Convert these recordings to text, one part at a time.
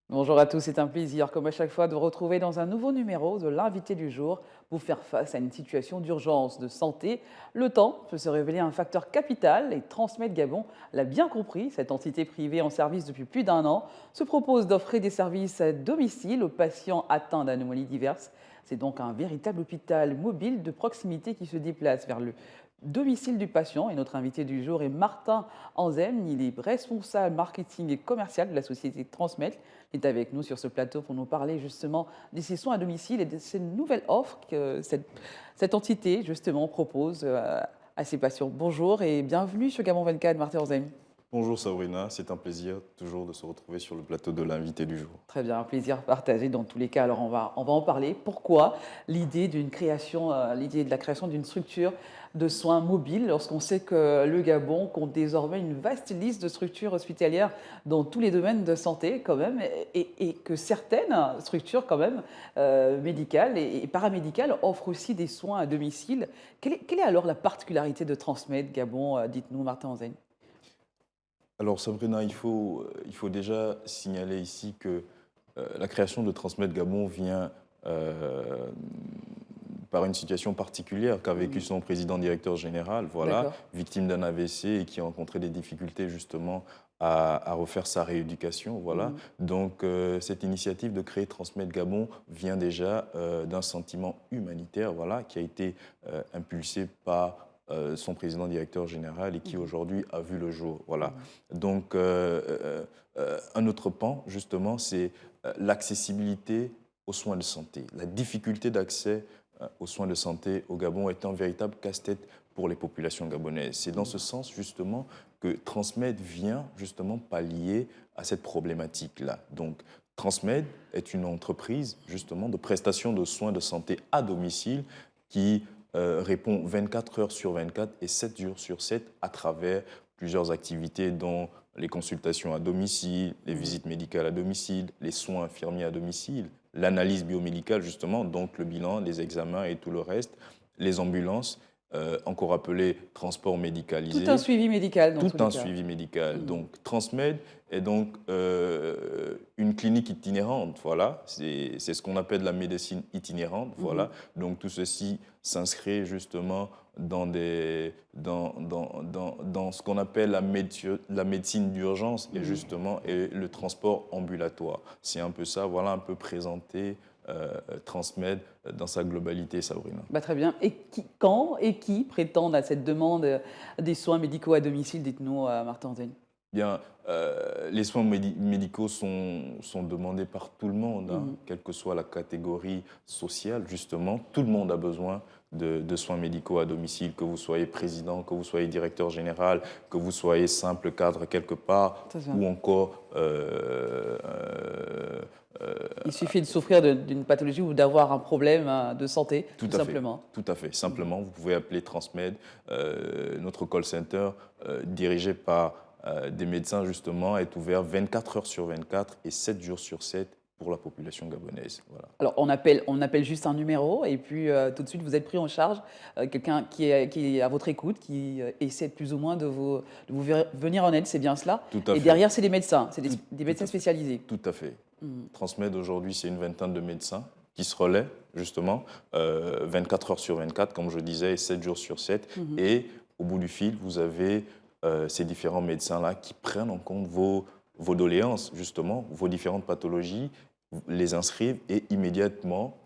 Bonjour à tous, c'est un plaisir, comme à chaque fois, de vous retrouver dans un nouveau numéro de l'invité du jour pour faire face à une situation d'urgence de santé. Le temps peut se révéler un facteur capital et Transmed Gabon l'a bien compris. Cette entité privée en service depuis plus d'un an se propose d'offrir des services à domicile aux patients atteints d'anomalies diverses. C'est donc un véritable hôpital mobile de proximité qui se déplace vers le domicile du patient. Et notre invité du jour est Martin Anzem. Il est responsable marketing et commercial de la société Transmed. Il est avec nous sur ce plateau pour nous parler justement de ces soins à domicile et de ces nouvelles offres que cette entité justement propose à ses patients. Bonjour et bienvenue sur Gabon 24, Martin Anzem. Bonjour Sabrina, c'est un plaisir toujours de se retrouver sur le plateau de l'invité du jour. Très bien, un plaisir partagé dans tous les cas. Alors on va en parler. Pourquoi l'idée d'une création, l'idée de la création d'une structure de soins mobiles lorsqu'on sait que le Gabon compte désormais une vaste liste de structures hospitalières dans tous les domaines de santé quand même et que certaines structures quand même médicales et paramédicales offrent aussi des soins à domicile. Quelle est alors la particularité de Transmed Gabon? Dites-nous Martin Anzeigne. Alors Sabrina, il faut déjà signaler ici que la création de Transmed Gabon vient par une situation particulière qu'a vécu son président-directeur général, voilà, D'accord. victime d'un AVC et qui a rencontré des difficultés justement à refaire sa rééducation, voilà. Mhm. Donc cette initiative de créer Transmed Gabon vient déjà d'un sentiment humanitaire, voilà, qui a été impulsé par son président-directeur général et qui Mhm. aujourd'hui a vu le jour, voilà. Mhm. Donc un autre pan justement, c'est l'accessibilité aux soins de santé. La difficulté d'accès aux soins de santé au Gabon est un véritable casse-tête pour les populations gabonaises. C'est dans ce sens justement que Transmed vient justement pallier à cette problématique-là. Donc Transmed est une entreprise justement de prestation de soins de santé à domicile qui répond 24 heures sur 24 et 7 jours sur 7 à travers plusieurs activités dont les consultations à domicile, les visites médicales à domicile, les soins infirmiers à domicile, l'analyse biomédicale justement, donc le bilan, les examens et tout le reste, les ambulances, encore appelées transport Tout un médicalisé, suivi médical dans tout tous les un cas. suivi médical. Mhm. Donc, Transmed est donc une clinique itinérante, voilà. C'est ce qu'on appelle la médecine itinérante, Mhm. voilà. Donc, tout ceci s'inscrit justement dans, dans ce qu'on appelle la médecine d'urgence et Mhm. justement et le transport ambulatoire. C'est un peu ça, voilà un peu présenté Transmed dans sa globalité, Sabrina. Bah, très bien. Et quand et qui prétendent à cette demande des soins médicaux à domicile? Dites-nous, Martin Anzeigne. Bien, les soins médicaux sont demandés par tout le monde, hein, Mhm. quelle que soit la catégorie sociale, justement. Tout le monde a besoin de soins médicaux à domicile, que vous soyez président, que vous soyez directeur général, que vous soyez simple cadre quelque part, C'est ça. ou encore Il suffit de souffrir d'une pathologie ou d'avoir un problème de santé, tout tout à fait, simplement. tout à fait. Mhm. Simplement, vous pouvez appeler Transmed, notre call center dirigé par des médecins justement est ouvert 24 heures sur 24 et 7 jours sur 7 pour la population gabonaise. Voilà. Alors, on appelle juste un numéro et puis tout de suite, vous êtes pris en charge. Quelqu'un qui est à votre écoute, qui essaie plus ou moins venir en aide, c'est bien cela. Tout à Et fait. derrière, c'est des médecins, c'est Tout, des tout médecins à fait. spécialisés. Tout à fait. Mhm. Transmed aujourd'hui, c'est une vingtaine de médecins qui se relaient justement 24 heures sur 24, comme je disais, et 7 jours sur 7. Mhm. Et au bout du fil, vous avez ces différents médecins-là qui prennent en compte vos doléances, justement, vos différentes pathologies, les inscrivent et immédiatement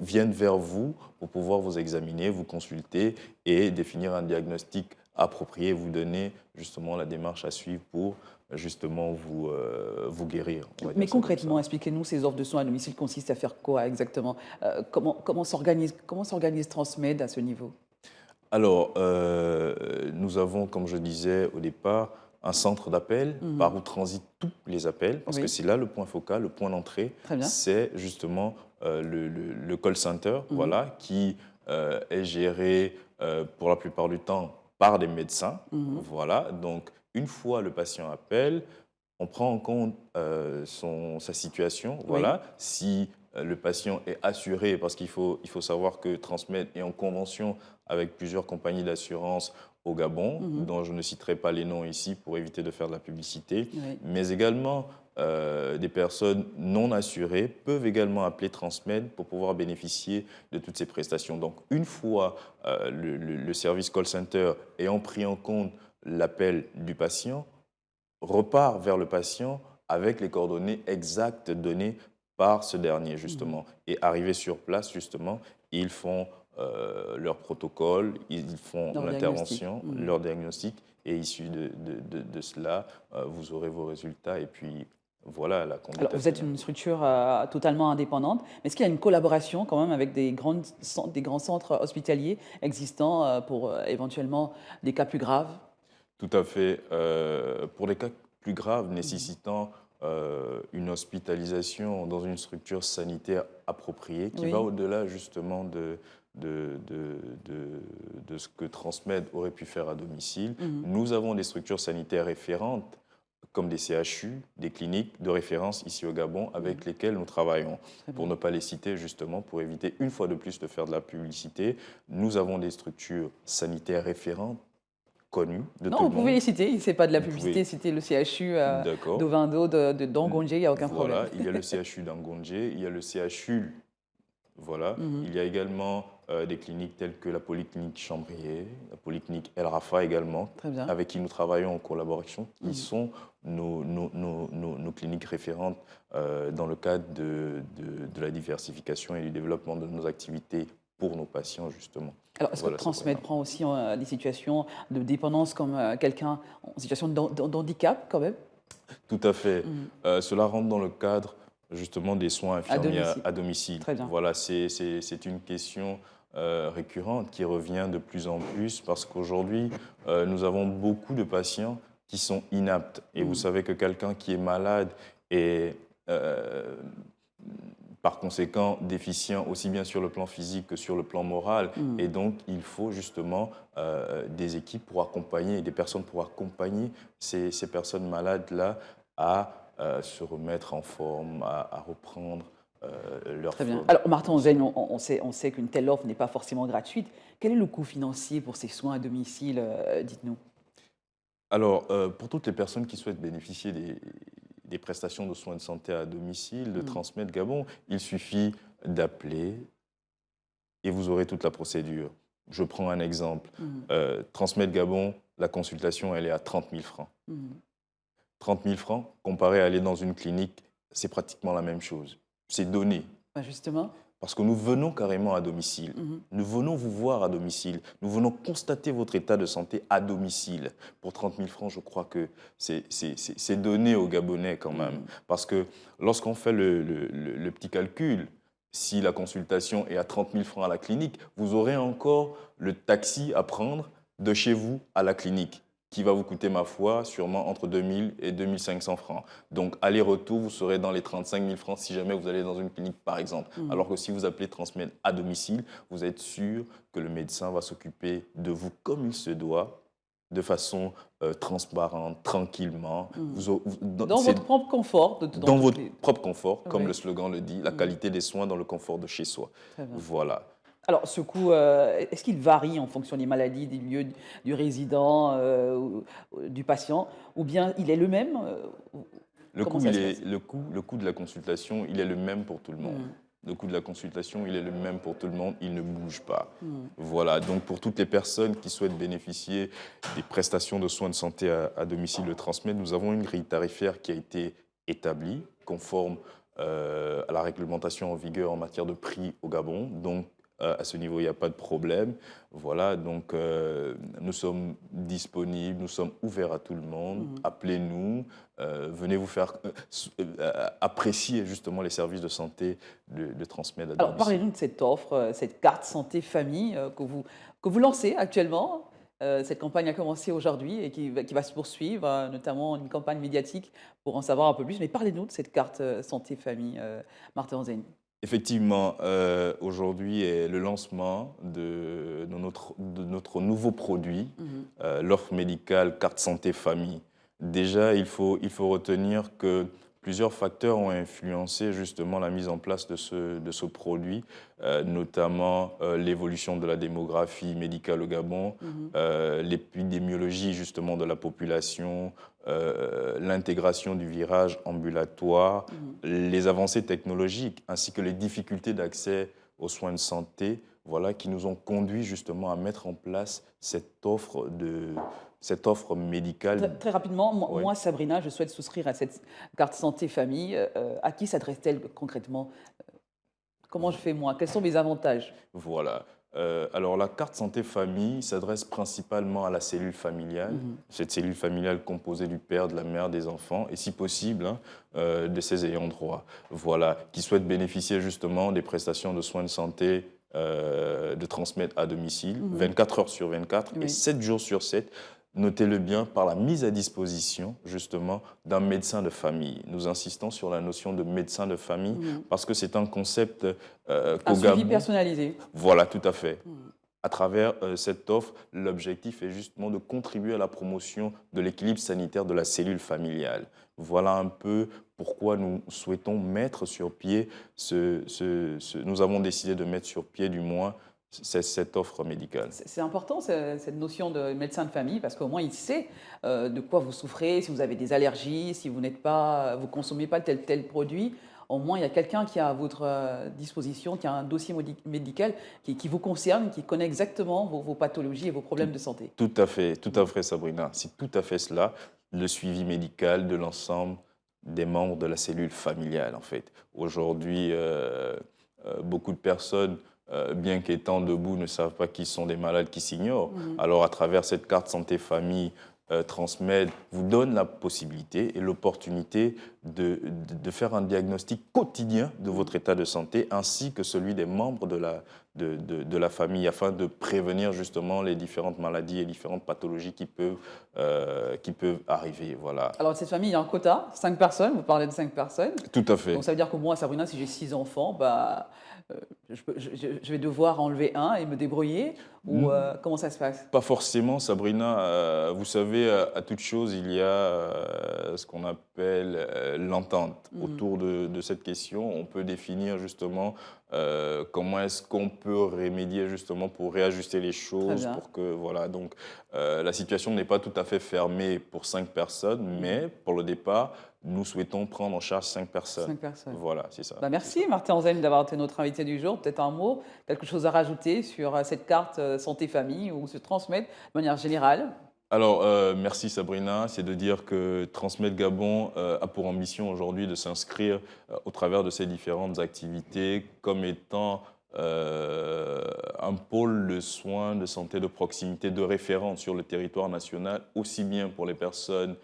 viennent vers vous pour pouvoir vous examiner, vous consulter et définir un diagnostic approprié, vous donner justement la démarche à suivre pour justement vous guérir, on va Mais dire ça comme ça. concrètement, expliquez-nous, ces offres de soins à domicile consistent à faire quoi exactement? Comment s'organise Transmed à ce niveau? Alors, nous avons, comme je disais au départ, un centre d'appel Mhm. par où transitent tous les appels, parce que Oui, c'est là le point focal, le point d'entrée, très bien. c'est justement le call center, Mhm. voilà, qui est géré pour la plupart du temps par des médecins, Mhm. voilà. Donc, une fois le patient appelle, on prend en compte sa situation, Oui. voilà. Si le patient est assuré, parce il faut savoir que Transmed est en convention avec plusieurs compagnies d'assurance au Gabon, Mhm. dont je ne citerai pas les noms ici pour éviter de faire de la publicité, Oui. mais également des personnes non assurées peuvent également appeler Transmed pour pouvoir bénéficier de toutes ces prestations. Donc, une fois le service call center ayant pris en compte l'appel du patient, repart vers le patient avec les coordonnées exactes données par ce dernier, Mhm. justement. Et arrivé sur place, justement, ils font leur protocole, ils font Leur diagnostic. l'intervention, Mhm. leur diagnostic, et issu de cela, vous aurez vos résultats, et puis voilà, la Alors, conduite à vous êtes suivre. une structure totalement indépendante, mais est-ce qu'il y a une collaboration quand même avec des grands centres hospitaliers existants pour éventuellement des cas plus graves? Tout à fait. Pour les cas plus graves Mhm. nécessitant une hospitalisation dans une structure sanitaire appropriée, qui va Oui. au-delà justement de, de, de- de ce que Transmed aurait pu faire à domicile, Mhm. nous avons des structures sanitaires référentes, comme des CHU, des cliniques de référence ici au Gabon, Mhm. avec lesquelles nous travaillons. Très Pour bien. ne pas les citer, justement, pour éviter une fois de plus de faire de la publicité, nous avons des structures sanitaires référentes connu de Non, tout vous le pouvez monde. les citer, c'est pas de la Vous publicité, pouvez, citer le CHU d'accord. d'Ovando de d'Angondjé, il n'y a aucun problème. Voilà, il y a le CHU d'Angondjé, il y a le CHU, voilà. Mhm. Il y a également des cliniques telles que la Polyclinique Chambrier, la Polyclinique El Rafa également, Très bien. avec qui nous travaillons en collaboration, qui Mhm. sont nos cliniques référentes dans le cadre de la diversification et du développement de nos activités pour nos patients, justement. Alors, est-ce que Voilà, c'est Transmed vraiment. prend aussi des situations de dépendance comme quelqu'un en situation d'handicap quand même? Tout à fait. Mhm. Cela rentre dans le cadre justement des soins À infirmiers domicile. à domicile. Très bien. Voilà, c'est une question récurrente qui revient de plus en plus, parce qu'aujourd'hui, nous avons beaucoup de patients qui sont inaptes. Et vous Mhm. savez que quelqu'un qui est malade est euh, par conséquent déficient aussi bien sur le plan physique que sur le plan moral. Mhm. Et donc, il faut justement des équipes pour accompagner, des personnes pour accompagner ces personnes malades-là à se remettre en forme, à reprendre leur Très bien. forme. Alors, Martin Onzen, on sait qu'une telle offre n'est pas forcément gratuite. Quel est le coût financier pour ces soins à domicile, dites-nous? Alors, pour toutes les personnes qui souhaitent bénéficier des prestations de soins de santé à domicile, de Mhm. Transmed Gabon, il suffit d'appeler et vous aurez toute la procédure. Je prends un exemple. Mhm. Transmed Gabon, la consultation, elle est à 30 000 francs. Mhm. 30 000 francs, comparé à aller dans une clinique, c'est pratiquement la même chose. C'est donné. Ben, justement. Parce que nous venons carrément à domicile. Mhm. Nous venons vous voir à domicile. Nous venons constater votre état de santé à domicile. Pour 30 000 francs, je crois que c'est donné aux Gabonais quand même. Mhm. Parce que lorsqu'on fait le petit calcul, si la consultation est à 30 000 francs à la clinique, vous aurez encore le taxi à prendre de chez vous à la clinique, qui va vous coûter, ma foi, sûrement entre 2 000 et 2 500 francs. Donc, aller-retour, vous serez dans les 35 000 francs si jamais vous allez dans une clinique, par exemple. Mhm. Alors que si vous appelez Transmed à domicile, vous êtes sûr que le médecin va s'occuper de vous comme il se doit, de façon transparente, tranquillement. Mhm. Dans, Dans votre propre confort. dans Toutes votre les... propre confort, comme Oui. le slogan le dit, la Mhm. qualité des soins dans le confort de chez soi. Très bien. Voilà. Alors, ce coût, est-ce qu'il varie en fonction des maladies, des lieux du résident, ou du patient, ou bien il est le même? Comment ça se passe? Le coût de la consultation, il est le même pour tout le monde. Mhm. Le coût de la consultation, il est le même pour tout le monde, il ne bouge pas. Mhm. Voilà, donc pour toutes les personnes qui souhaitent bénéficier des prestations de soins de santé à domicile de Transmed, nous avons une grille tarifaire qui a été établie, conforme à la réglementation en vigueur en matière de prix au Gabon. Donc, à ce niveau, il n'y a pas de problème. Voilà, donc nous sommes disponibles, nous sommes ouverts à tout le monde. Mhm. Appelez-nous, venez vous faire apprécier justement les services de santé de Transmed à Alors, domicile. parlez-nous de cette offre, cette carte santé famille que vous lancez actuellement. Cette campagne a commencé aujourd'hui et qui va se poursuivre, notamment une campagne médiatique pour en savoir un peu plus. Mais parlez-nous de cette carte santé famille, Martin Onzen. Effectivement, aujourd'hui est le lancement de notre nouveau produit, Mhm. l'offre médicale carte santé famille. Déjà, il faut retenir que Plusieurs facteurs ont influencé justement la mise en place de ce produit, notamment l'évolution de la démographie médicale au Gabon, Mhm. l'épidémiologie justement de la population, l'intégration du virage ambulatoire, Mhm. les avancées technologiques ainsi que les difficultés d'accès aux soins de santé, voilà, qui nous ont conduit justement à mettre en place cette offre médicale. Très rapidement, Oui. moi, Sabrina, je souhaite souscrire à cette carte santé famille. À qui s'adresse-t-elle concrètement? Comment je fais moi? Quels sont mes avantages? Voilà. Alors, la carte santé famille s'adresse principalement à la cellule familiale. Mhm. Cette cellule familiale composée du père, de la mère, des enfants et, si possible, hein, de ses ayants droit. Voilà, qui souhaitent bénéficier justement des prestations de soins de santé de transmettre à domicile, Mhm. 24 heures sur 24 et Oui. 7 jours sur 7. Notez-le bien, par la mise à disposition justement d'un médecin de famille. Nous insistons sur la notion de médecin de famille Mhm. parce que c'est un concept Un qu'au suivi Gabon, personnalisé. voilà, tout à fait. Mhm. À travers cette offre, l'objectif est justement de contribuer à la promotion de l'équilibre sanitaire de la cellule familiale. Voilà un peu pourquoi nous souhaitons mettre sur pied nous avons décidé de mettre sur pied, du moins, cette offre médicale. C'est important cette notion de médecin de famille parce qu'au moins il sait de quoi vous souffrez, si vous avez des allergies, si vous n'êtes pas, vous consommez pas tel produit. Au moins il y a quelqu'un qui est à votre disposition, qui a un dossier médical qui vous concerne, qui connaît exactement vos pathologies et vos Tout, problèmes de santé. tout à fait, Sabrina. C'est tout à fait cela, le suivi médical de l'ensemble des membres de la cellule familiale, en fait. Aujourd'hui, beaucoup de personnes, bien qu'étant debout, ne savent pas qui sont des malades qui s'ignorent. Mhm. Alors, à travers cette carte santé famille, Transmed vous donne la possibilité et l'opportunité de faire un diagnostic quotidien de votre état de santé ainsi que celui des membres de la famille afin de prévenir justement les différentes maladies et différentes pathologies qui peuvent arriver. Voilà. Alors cette famille, il y a un quota, 5 personnes, vous parlez de 5 personnes. Tout à fait. Donc ça veut dire que moi, Sabrina, si j'ai 6 enfants, bah, je vais devoir enlever un et me débrouiller ou comment ça se passe? Pas forcément, Sabrina. Vous savez, à toute chose, il y a ce qu'on appelle l'entente. Mhm. Autour de cette question, on peut définir justement comment est-ce qu'on peut remédier justement pour réajuster les Très choses, bien. pour que, voilà. Donc, la situation n'est pas tout à fait fermée pour 5 personnes, mais pour le départ, nous souhaitons prendre en charge 5 personnes. 5 personnes. Voilà, c'est ça. Bah, C'est ça. merci Martin Anselme d'avoir été notre invité du jour. Peut-être un mot, quelque chose à rajouter sur cette carte santé-famille ou se transmettre de manière générale. Alors, merci Sabrina. C'est de dire que Transmed Gabon a pour ambition aujourd'hui de s'inscrire au travers de ces différentes activités comme étant un pôle de soins de santé de proximité de référence sur le territoire national, aussi bien pour les personnes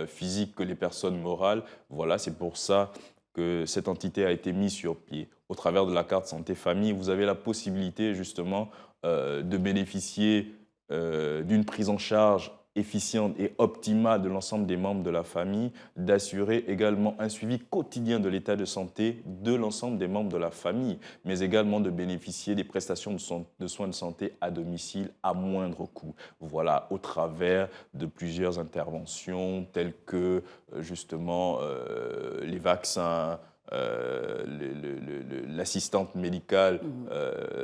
physiques que les personnes morales. Voilà, c'est pour ça que cette entité a été mise sur pied. Au travers de la carte santé famille, vous avez la possibilité justement de bénéficier d'une prise en charge efficiente et optimale de l'ensemble des membres de la famille, d'assurer également un suivi quotidien de l'état de santé de l'ensemble des membres de la famille, mais également de bénéficier des prestations de soins de santé à domicile à moindre coût. Voilà, au travers de plusieurs interventions telles que justement les vaccins, l'assistante médicale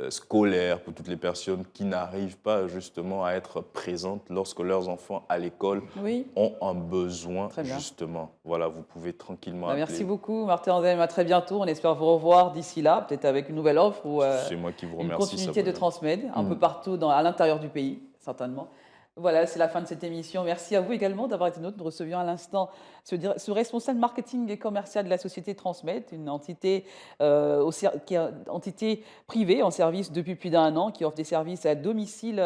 scolaire pour toutes les personnes qui n'arrivent pas justement à être présentes lorsque leurs enfants à l'école Oui, ont un besoin très bien. justement. Voilà, vous pouvez tranquillement Bah, appeler. merci beaucoup Martin Anselme, à très bientôt. On espère vous revoir d'ici là, peut-être avec une nouvelle offre ou C'est moi qui vous une remercie, continuité de Sabrina. Transmed, un peu partout à l'intérieur du pays, certainement. Voilà, c'est la fin de cette émission. Merci à vous également d'avoir été nôtre. Nous recevions à l'instant ce responsable marketing et commercial de la société Transmed, une entité, qui est une entité privée en service depuis plus d'1 an, qui offre des services à domicile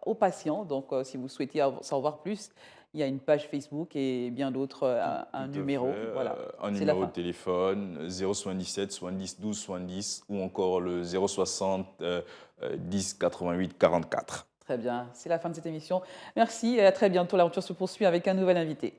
aux patients. Donc, si vous souhaitez en savoir plus, il y a une page Facebook et bien d'autres, un Tout à numéro. fait. Voilà, Un c'est la numéro de fin. téléphone 077 70 12 70 ou encore le 060 10 88 44. Très bien, c'est la fin de cette émission. Merci et à très bientôt. L'aventure se poursuit avec un nouvel invité.